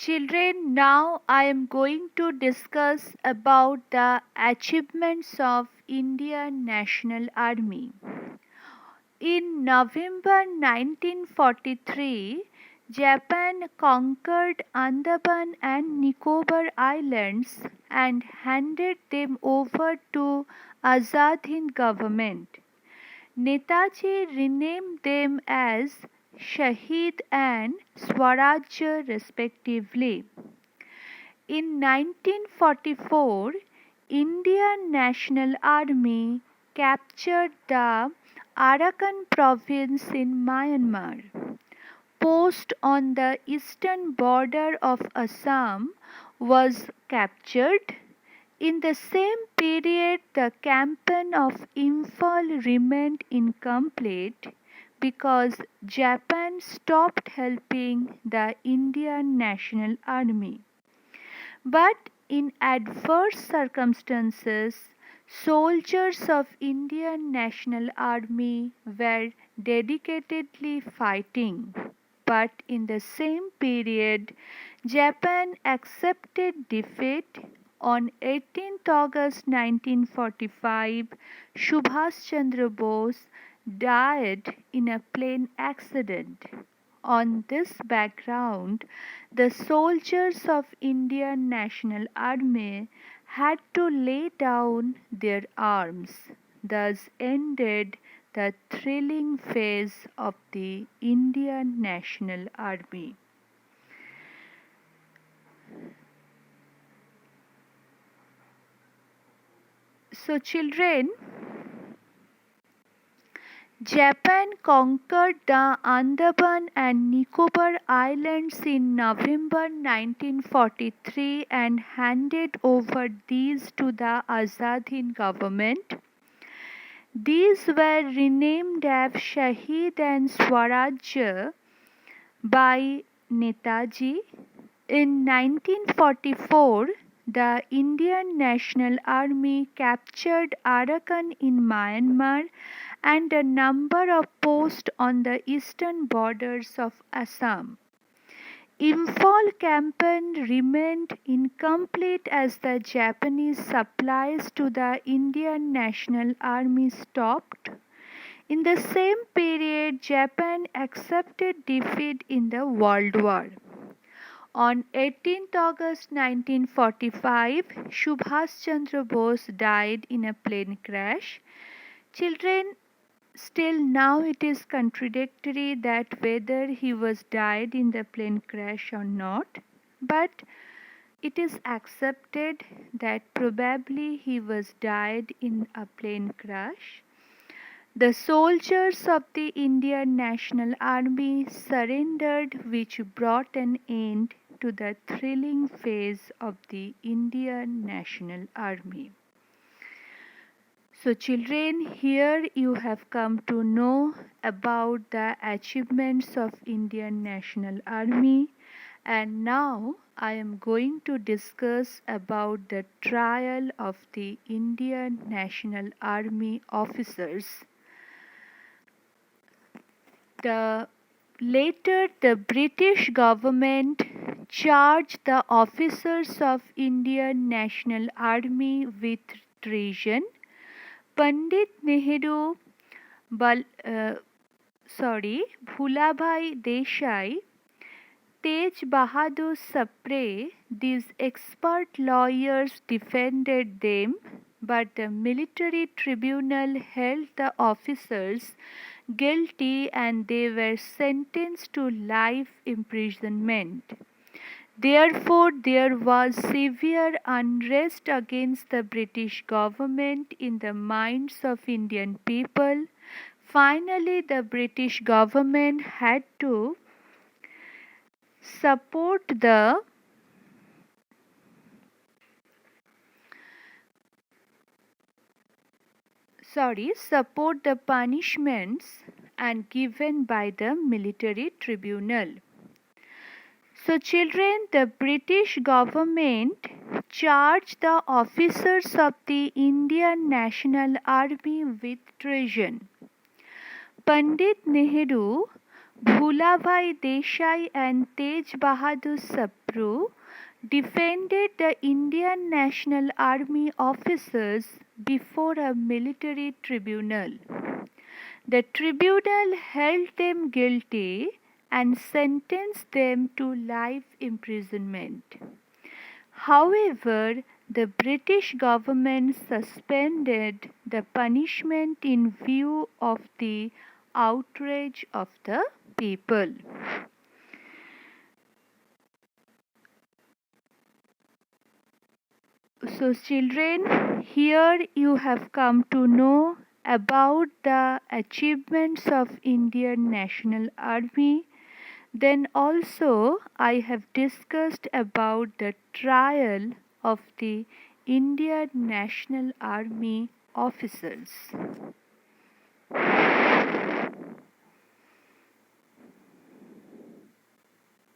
Children, now I am going to discuss about the achievements of Indian National Army. In November 1943, Japan conquered Andaman and Nicobar Islands and handed them over to Azad Hind government. Netaji renamed them as Shahid and Swarajya respectively. In 1944, Indian National Army captured the Arakan province in Myanmar. Post on the eastern border of Assam was captured. In the same period, the campaign of Imphal remained incomplete because Japan stopped helping the Indian National Army. But in adverse circumstances, soldiers of Indian National Army were dedicatedly fighting. But in the same period, Japan accepted defeat. On 18th August 1945, Subhash Chandra Bose died in a plane accident. On this background, the soldiers of Indian National Army had to lay down their arms. Thus ended the thrilling phase of the Indian National Army. So children, Japan conquered the Andaman and Nicobar Islands in November 1943 and handed over these to the Azad Hind government. These were renamed as Shahid and Swarajya by Netaji. In 1944, the Indian National Army captured Arakan in Myanmar and a number of posts on the eastern borders of Assam. Imphal campaign remained incomplete as the Japanese supplies to the Indian National Army stopped. In the same period, Japan accepted defeat in the World War. On 18th August 1945, Subhash Chandra Bose died in a plane crash. Children, still now it is contradictory that whether he was died in the plane crash or not, but it is accepted that probably he was died in a plane crash. The soldiers of the Indian National Army surrendered, which brought an end to the thrilling phase of the Indian National Army. So children, here you have come to know about the achievements of Indian National Army, and now I am going to discuss about the trial of the Indian National Army officers. Later, the British government charged the officers of Indian National Army with treason. Pandit Nehru, Bhulabhai Desai, Tej Bahadur Sapre, these expert lawyers defended them, but the military tribunal held the officers guilty and they were sentenced to life imprisonment. Therefore, there was severe unrest against the British government in the minds of Indian people. Finally, the British government had to support the punishments and given by the military tribunal. So children, the British government charged the officers of the Indian National Army with treason. Pandit Nehru, Bhulabhai Desai and Tej Bahadur Sapre Sabru defended the Indian National Army officers before a military tribunal. The tribunal held them guilty and sentenced them to life imprisonment. However, the British government suspended the punishment in view of the outrage of the people. So, children, here you have come to know about the achievements of Indian National Army. Then also I have discussed about the trial of the Indian National Army officers.